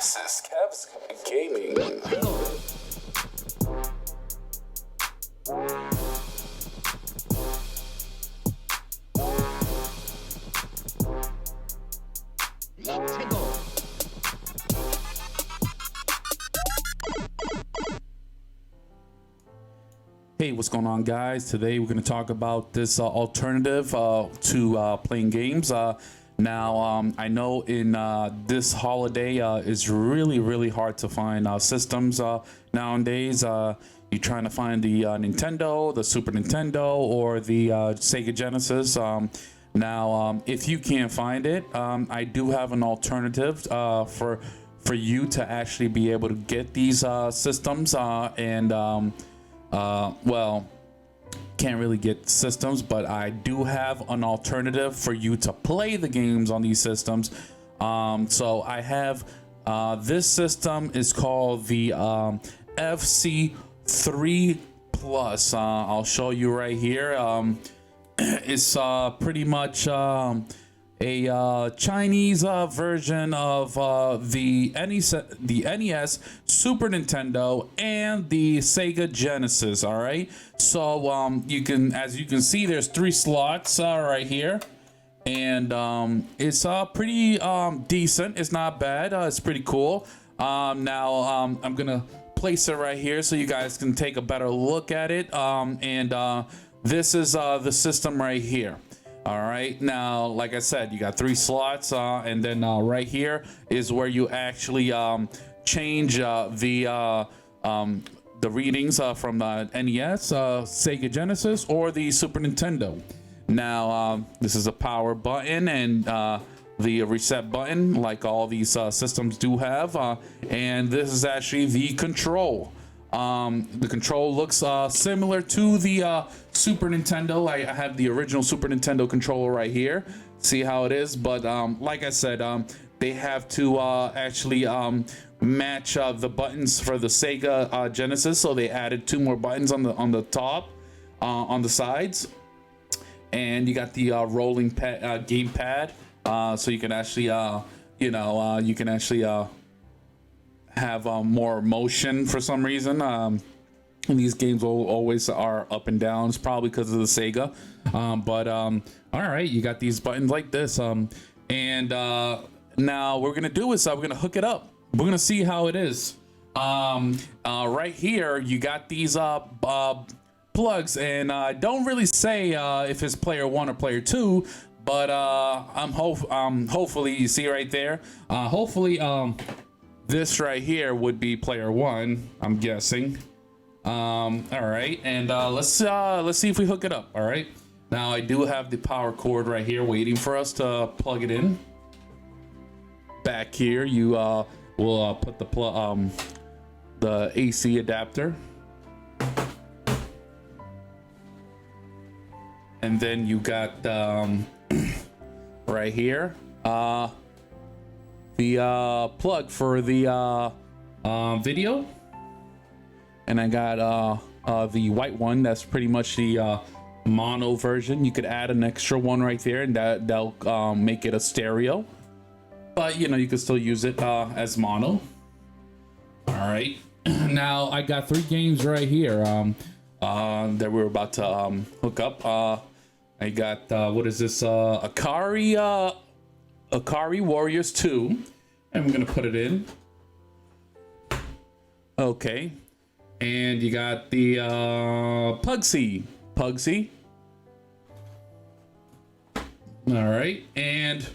This is Kev's Gaming. Hey, what's going on, guys? Today we're going to talk about this alternative to playing games. Now, I know in this holiday it's really hard to find systems nowadays. You're trying to find the Nintendo, the Super Nintendo, or the Sega Genesis. Now, if you can't find it, I do have an alternative for you to actually be able to get these systems well, can't really get systems, but I do have an alternative for you to play the games on these systems. So I have this system is called the FC3 Plus. I'll show you right here. It's pretty much a Chinese version of the NES, Super Nintendo, and the Sega Genesis. All right, so as you can see, there's 3 slots right here, and it's pretty decent. It's not bad. It's pretty cool. Now I'm gonna place it right here so you guys can take a better look at it. This is the system right here. All right, now, like I said, you got 3 slots, and then right here is where you actually change the readings from the NES, Sega Genesis, or the Super Nintendo. Now, this is a power button and the reset button, like all these systems do have, and this is actually the control. The control looks similar to the Super Nintendo. I have the original Super Nintendo controller right here. See how it is? But like I said, they have to actually match the buttons for the Sega Genesis. So they added 2 more buttons on the top, on the sides, and you got the rolling game pad, so you can actually, you can actually have more motion for some reason. These games always are up and down. It's probably because of the Sega. All right, you got these buttons like this. And now what we're gonna do is we're gonna hook it up. We're gonna see how it is. Right here, you got these plugs, and I don't really say if it's player 1 or player 2, but hopefully you see right there. Hopefully this right here would be player 1, I'm guessing. All right, and let's see if we hook it up. All right, now I do have the power cord right here waiting for us to plug it in. Back here, you will put the AC adapter, and then you got right here the plug for the video, and I got the white one. That's pretty much the mono version. You could add an extra one right there, and that'll make it a stereo, but you can still use it as mono. All right, now I got 3 games right here that we're about to hook up. I got what is this, Akari Warriors 2, and we're gonna put it in. Okay, and you got the Pugsy. All right, and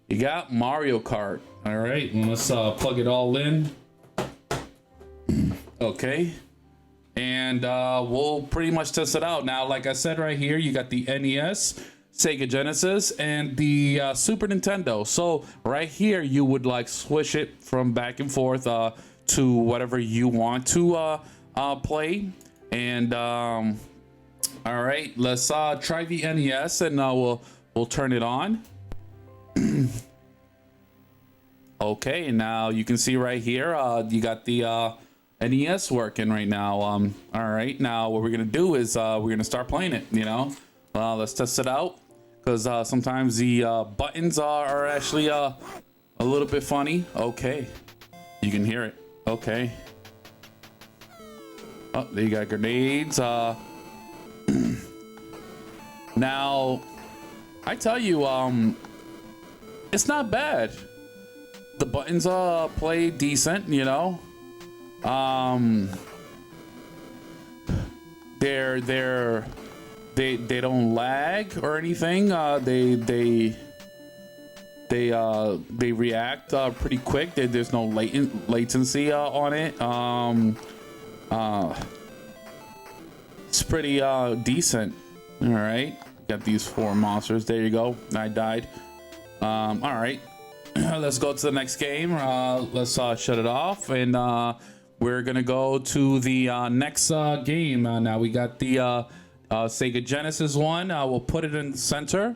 you got Mario Kart. All right, and let's plug it all in. Okay, and we'll pretty much test it out. Now, like I said right here, you got the NES, Sega Genesis, and the Super Nintendo. So right here, you would like switch it from back and forth to whatever you want to play. And all right, let's try the NES, and we'll turn it on. Okay, now you can see right here, you got the NES working right now. All right, now what we're gonna do is we're gonna start playing it. Let's test it out, because sometimes the buttons are actually a little bit funny. Okay, You can hear it. Okay. Oh, they got grenades. Now, I tell you, it's not bad. The buttons play decent, you know. They don't lag or anything. They react pretty quick. There's no latency on it. It's pretty decent. All right, got these 4 monsters. There you go. I died. All right, let's go to the next game. Let's shut it off, and we're gonna go to the next game. Now we got the Sega Genesis one. We'll put it in the center,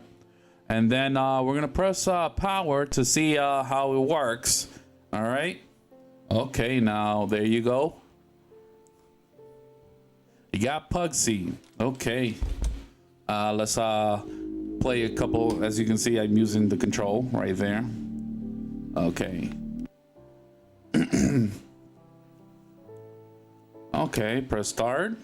and then we're gonna press power to see how it works. All right. Okay, now there you go. You got Pugsy. Okay. Let's play a couple. As you can see, I'm using the control right there. Okay. Okay, press start.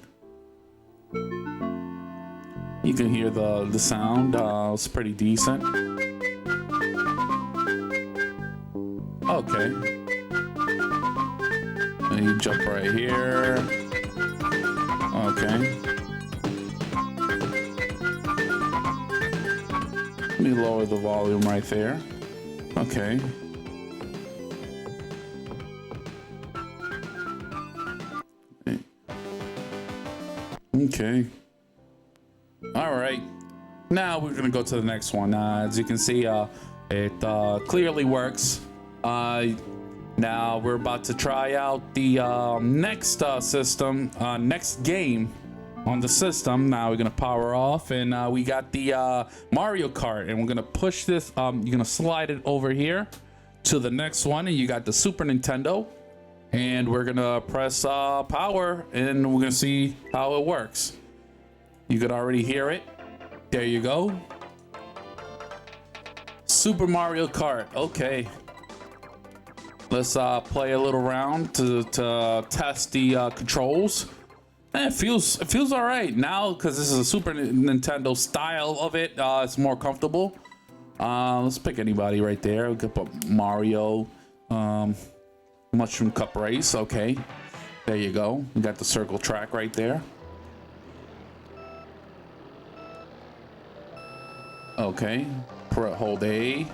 You can hear the sound. It's pretty decent. Okay. And you jump right here. Okay. Let me lower the volume right there. Okay. Okay. All right. Now we're gonna go to the next one. As you can see, it clearly works. Now we're about to try out the next system, next game on the system. Now we're gonna power off, and we got the Mario Kart, and we're gonna push this. You're gonna slide it over here to the next one, and you got the Super Nintendo, and we're gonna press power, and we're gonna see how it works. You could already hear it. There you go. Super Mario Kart. Okay. Let's play a little round to test the controls. And it feels all right now because this is a Super Nintendo style of it. It's more comfortable. Let's pick anybody right there. We could put Mario, Mushroom Cup Race. Okay, there you go. We got the circle track right there. Okay, hold A.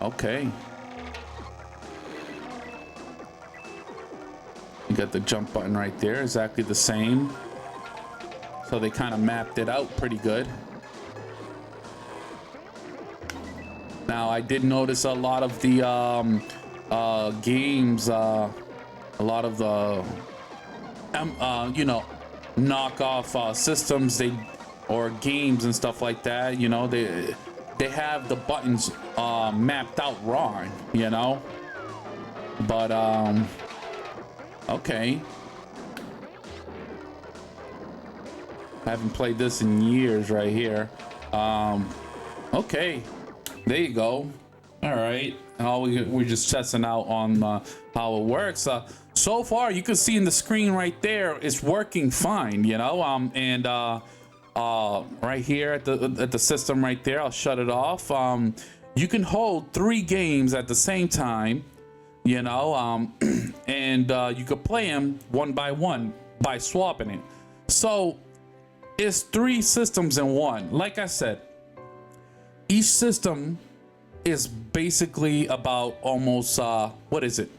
Okay. You got the jump button right there, exactly the same. So they kind of mapped it out pretty good. Now I did notice a lot of the games, a lot of the, you know, knockoff systems or games and stuff like that. You know, they have the buttons mapped out wrong. You know, but okay. I haven't played this in years right here. Okay, there you go. All right, we're just testing out on how it works. So far, you can see in the screen right there, it's working fine. You know, and right here at the system right there, I'll shut it off. You can hold 3 games at the same time. You know, and you could play them one by one by swapping it. So it's 3 systems in one. Like I said, each system is basically about almost what is it,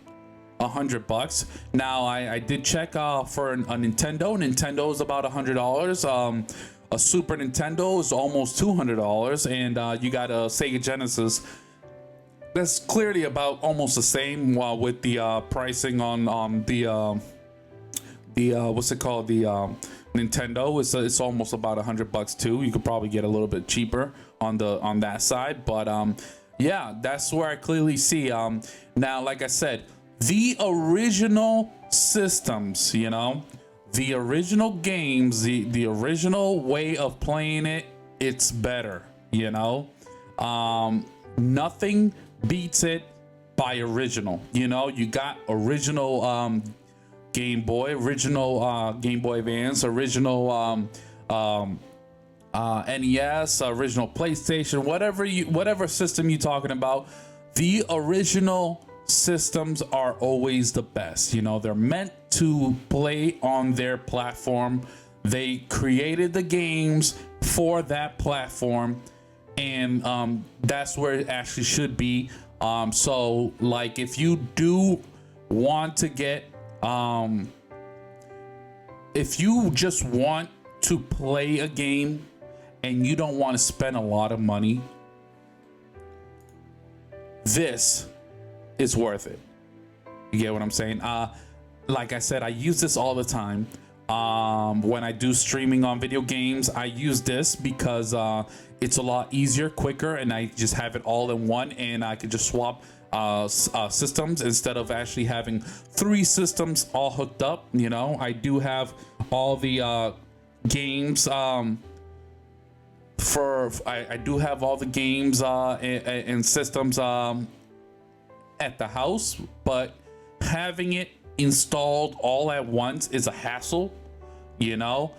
$100. Now I did check for a Nintendo. Nintendo is about $100. A Super Nintendo is almost $200, and you got a Sega Genesis. That's clearly about almost the same with the pricing on the what's it called, the Nintendo. It's almost about $100 too. You could probably get a little bit cheaper on that side, but yeah, that's where I clearly see. Now, like I said, the original systems, you know, the original games, the original way of playing it, it's better, you know. Nothing beats it by original. You know, you got original Game Boy, original Game Boy Advance, original NES, original PlayStation, whatever system you're talking about. The original systems are always the best. You know, they're meant to play on their platform. They created the games for that platform, and that's where it actually should be. So like, if you do want to get if you just want to play a game and you don't want to spend a lot of money, this is worth it. You get what I'm saying? Like I said, I use this all the time. When I do streaming on video games, I use this because it's a lot easier, quicker, and I just have it all in one, and I can just swap systems instead of actually having 3 systems all hooked up. You know, I do have all the games I do have all the games and systems at the house, but having it installed all at once is a hassle, you know.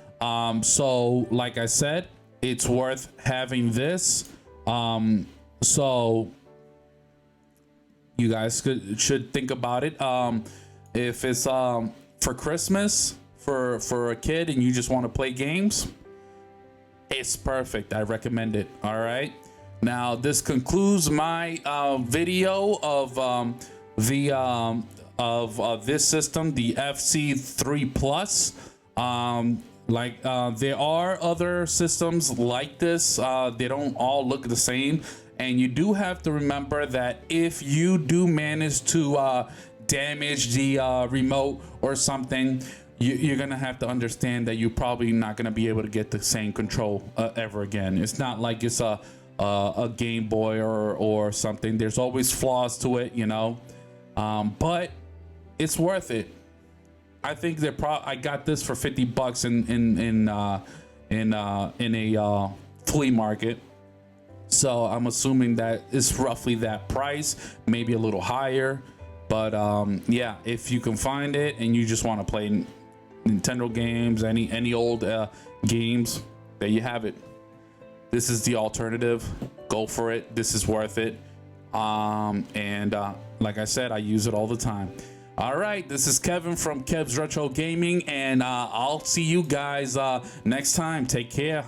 So like I said, it's worth having this. So you guys should think about it. If it's for Christmas for a kid and you just want to play games, it's perfect. I recommend it. All right. Now this concludes my video of this system, the FC3 Plus. There are other systems like this. They don't all look the same, and you do have to remember that if you do manage to damage the remote or something, you're gonna have to understand that you're probably not gonna be able to get the same control ever again. It's not like it's a Game Boy or something. There's always flaws to it, you know, but it's worth it. I think I got this for $50 in a flea market, so I'm assuming that it's roughly that price, maybe a little higher. But yeah, if you can find it and you just want to play Nintendo games, any old games, there you have it. This is the alternative. Go for it. This is worth it. And like I said, I use it all the time. All right, this is Kevin from Kev's Retro Gaming, and I'll see you guys next time. Take care.